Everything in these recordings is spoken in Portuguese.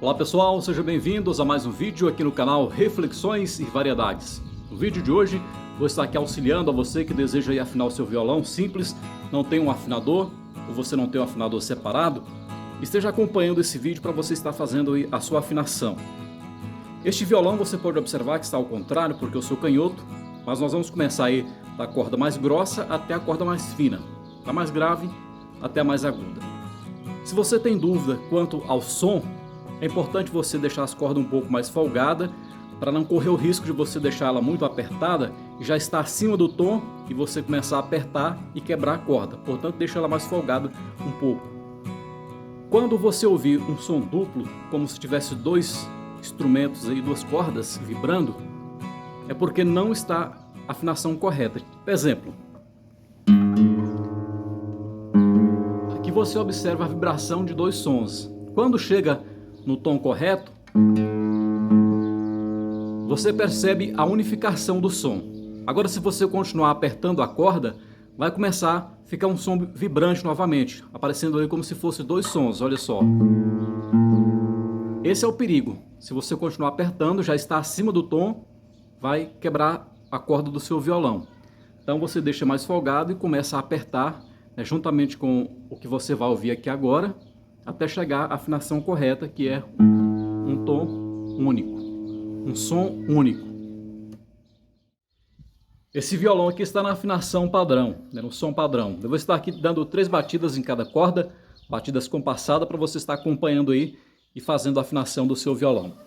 Olá pessoal, sejam bem-vindos a mais um vídeo aqui no canal Reflexões e Variedades. No vídeo de hoje vou estar aqui auxiliando a você que deseja aí afinar o seu violão simples, não tem um afinador ou você não tem um afinador separado. Esteja acompanhando esse vídeo para você estar fazendo aí a sua afinação. Este violão você pode observar que está ao contrário porque eu sou canhoto, mas nós vamos começar aí da corda mais grossa até a corda mais fina, da mais grave até a mais aguda. Se você tem dúvida quanto ao som, é importante você deixar as cordas um pouco mais folgadas para não correr o risco de você deixar ela muito apertada e já estar acima do tom e você começar a apertar e quebrar a corda. Portanto, deixa ela mais folgada um pouco. Quando você ouvir um som duplo, como se tivesse dois instrumentos aí, duas cordas vibrando, é porque não está a afinação correta. Por exemplo, aqui você observa a vibração de dois sons. Quando chega no tom correto, você percebe a unificação do som. Agora, se você continuar apertando a corda, vai começar a ficar um som vibrante novamente, aparecendo ali como se fosse dois sons, olha só. Esse é o perigo. Se você continuar apertando, já está acima do tom, vai quebrar a corda do seu violão. Então você deixa mais folgado e começa a apertar, juntamente com o que você vai ouvir aqui agora, até chegar à afinação correta, que é um tom único, um som único. Esse violão aqui está na afinação padrão, no som padrão. Eu vou estar aqui dando 3 batidas em cada corda, batidas compassadas, para você estar acompanhando aí e fazendo a afinação do seu violão.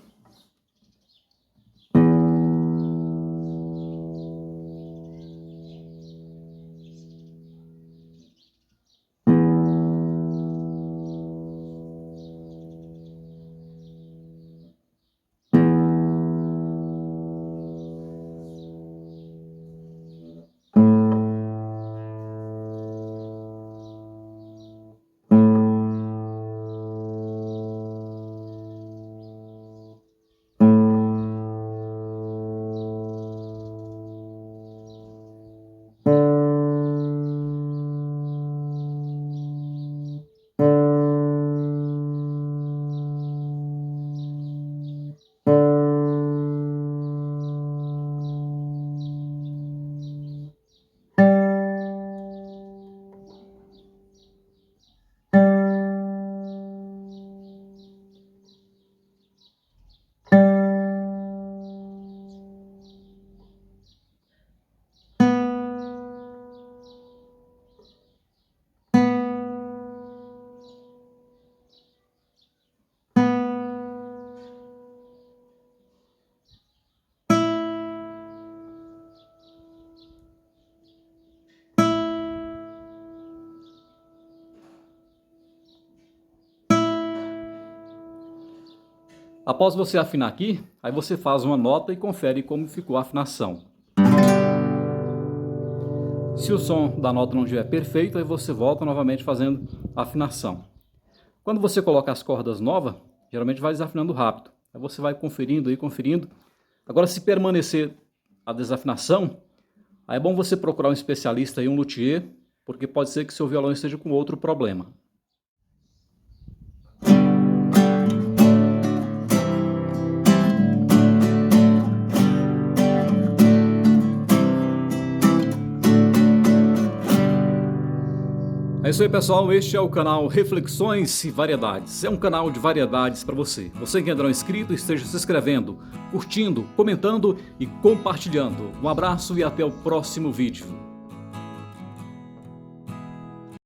Após você afinar aqui, aí você faz uma nota e confere como ficou a afinação. Se o som da nota não estiver perfeito, aí você volta novamente fazendo a afinação. Quando você coloca as cordas novas, geralmente vai desafinando rápido. Aí você vai conferindo aí, conferindo. Agora, se permanecer a desafinação, aí é bom você procurar um especialista aí, um luthier, porque pode ser que seu violão esteja com outro problema. É isso aí, pessoal, este é o canal Reflexões e Variedades. É um canal de variedades para você. Você que ainda não é inscrito, esteja se inscrevendo, curtindo, comentando e compartilhando. Um abraço e até o próximo vídeo.